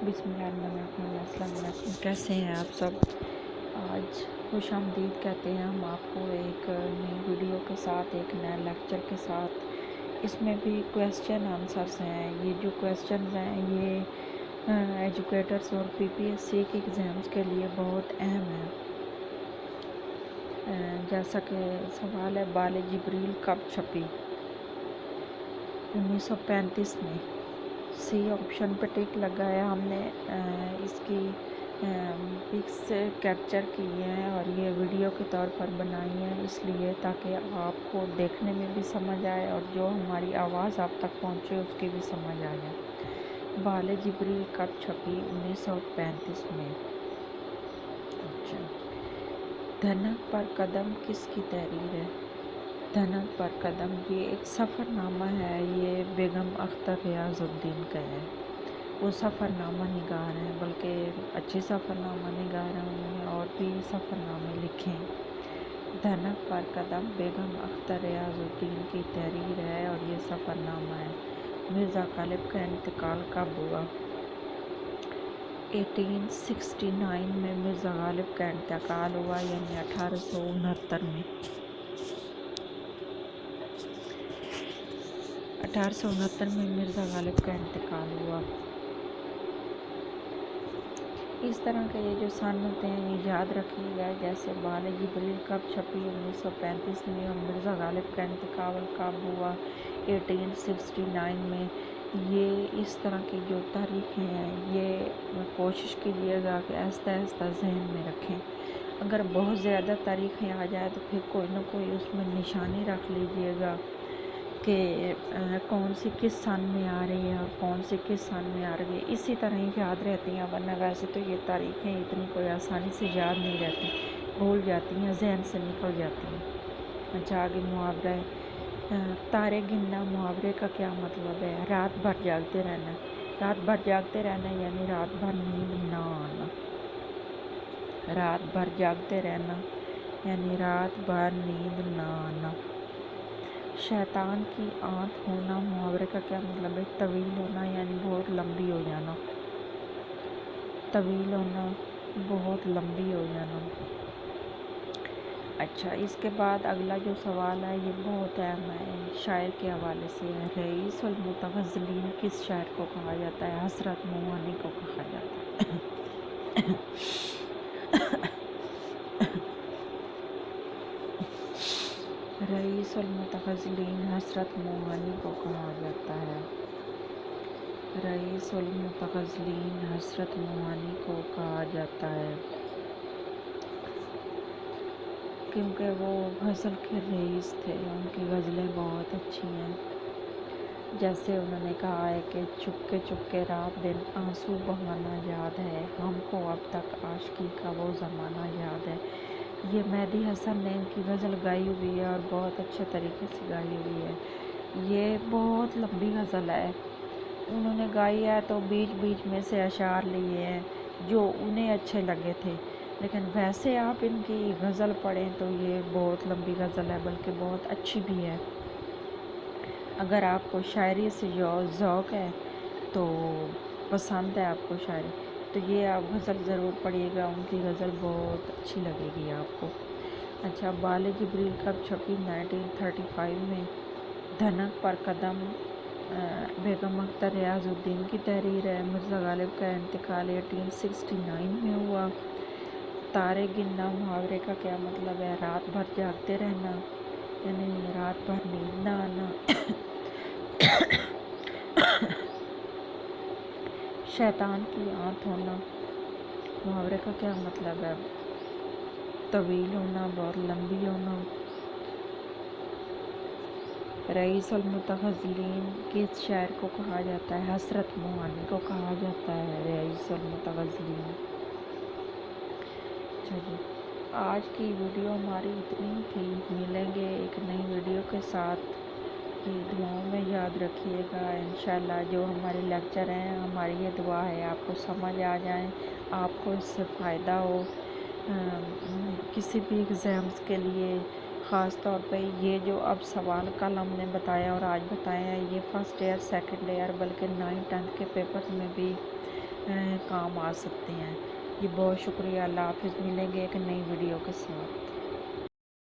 बिस्मिल्लाहिर्रहमानिर्रहीम। अस्सलाम वालेकुम। कैसे हैं आप सब? आज खुश आमदीद कहते हैं हम आपको एक नई वीडियो के साथ, एक नए लेक्चर के साथ। इसमें भी क्वेश्चन आंसर्स हैं। ये जो क्वेश्चन हैं ये एजुकेटर्स और पीपीएससी के एग्ज़ाम्स के लिए बहुत अहम है। जैसा कि सवाल है, बाल जिब्रील कब छपी? 1935 में। सी ऑप्शन पर टिक लगाया हमने। इसकी पिक्स कैप्चर की हैं और ये वीडियो के तौर पर बनाई है, इसलिए ताकि आपको देखने में भी समझ आए और जो हमारी आवाज़ आप तक पहुँचे उसकी भी समझ आ जाए। बाल जिब्रील कब छपी? 1935 में। अच्छा, धनक पर कदम किसकी तहरीर है? धनक पर कदम ये एक सफ़रनामा है। ये बेगम अख्तर रियाजुद्दीन का है। वो सफ़रनामा निगार हैं, बल्कि अच्छे सफ़रनामा निगार हैं। उन्होंने और भी सफ़रनामे लिखे हैं। धनक पर कदम बेगम अख्तर रियाजुद्दीन की तहरीर है और ये सफ़रनामा है। मिर्ज़ा गालिब का इंतकाल कब हुआ? 1869 में मिर्ज़ा गालिब का इंतकाल हुआ, यानी 1869 में। 1869 में मिर्ज़ा गालिब का इंतकाल हुआ। इस तरह के ये जो सन होते हैं ये याद रखिएगा। जैसे बाल जिब्रील कब छपी? 1935 में। और मिर्ज़ा गालिब का इंतकाल कब हुआ? 1869 में। ये इस तरह की जो तारीखें हैं ये कोशिश कीजिएगा कि आहिस्ता आहिस्ता जहन में रखें। अगर बहुत ज़्यादा तारीखें आ जाए तो फिर कोई ना कोई उसमें निशानी रख लीजिएगा कि कौन सी किस सन में आ रही है और कौन सी किस सन में आ रही है। इसी तरह ही याद रहती हैं, वरना वैसे तो ये तारीखें इतनी कोई आसानी से याद नहीं रहती, भूल जाती हैं, जहन से निकल जाती हैं। अच्छा, आगे मुहावरा है। तारे गिनना मुहावरे का क्या मतलब है? रात भर जागते रहना। रात भर जागते रहना यानी रात भर नींद ना आना। रात भर जागते रहना यानी रात भर नींद ना आना। शैतान की आंत होना मुहावरे का क्या मतलब है? तवील होना यानी बहुत लंबी हो जाना। तवील होना, बहुत लंबी हो जाना। अच्छा, इसके बाद अगला जो सवाल है ये बहुत अहम है, शायर के हवाले से है। रईसुल मुतग़ज़्ज़लीन किस शायर को कहा जाता है? हज़रत मोहानी को कहा जाता है। रईसुल मुतग़ज़्ज़लीन हज़रत मोहानी को कहा जाता है। रईसुल मुतग़ज़्ज़लीन हज़रत मोहानी को कहा जाता है क्योंकि वो गज़ल के रईस थे। उनकी गज़लें बहुत अच्छी हैं। जैसे उन्होंने कहा है कि चुपके चुपके रात दिन आंसू बहाना याद है, हमको अब तक आशिकी का वो ज़माना याद है। ये मेहदी हसन ने इनकी गज़ल गाई हुई है और बहुत अच्छे तरीके से गाई हुई है। ये बहुत लंबी गज़ल है। उन्होंने गाई है तो बीच बीच में से अशार लिए हैं जो उन्हें अच्छे लगे थे, लेकिन वैसे आप इनकी गज़ल पढ़ें तो ये बहुत लंबी गज़ल है, बल्कि बहुत अच्छी भी है। अगर आपको शायरी से ज़ौक़ है तो पसंद है आपको शायरी, तो ये आप गज़ल ज़रूर पढ़िएगा। उनकी गज़ल बहुत अच्छी लगेगी आपको। अच्छा, बाल जिब्रील कब छपी? 1935 में। धनक पर कदम बेगम अख्तर रियाजुद्दीन की तहरीर है। मिर्ज़ा गालिब का इंतकाल 1869 में हुआ। तारे गिनना मुहावरे का क्या मतलब है? रात भर जागते रहना यानी रात भर नींद ना आना। शैतान की आंत होना मुहावरे का क्या मतलब है? तवील होना, बहुत लंबी होना। रईसुल मुतग़ज़्ज़लीन किस शायर को कहा जाता है? हज़रत मोहानी को कहा जाता है रईसुल मुतग़ज़्ज़लीन। चलिए, आज की वीडियो हमारी इतनी थी। मिलेंगे एक नई वीडियो के साथ। कि दुआओं में याद रखिएगा। इंशाल्लाह जो हमारे लेक्चर हैं, हमारी ये दुआ है आपको समझ आ जाए, आपको इससे फ़ायदा हो किसी भी एग्ज़ाम्स के लिए। ख़ास तौर पे ये जो अब सवाल कल हमने बताया और आज बताया है, ये फ़र्स्ट ईयर, सेकंड ईयर, बल्कि 9th 10th के पेपर्स में भी کام آ سکتے ہیں۔ یہ بہت شکریہ، اللہ حافظ، ملیں گے ایک نئی ویڈیو کے ساتھ۔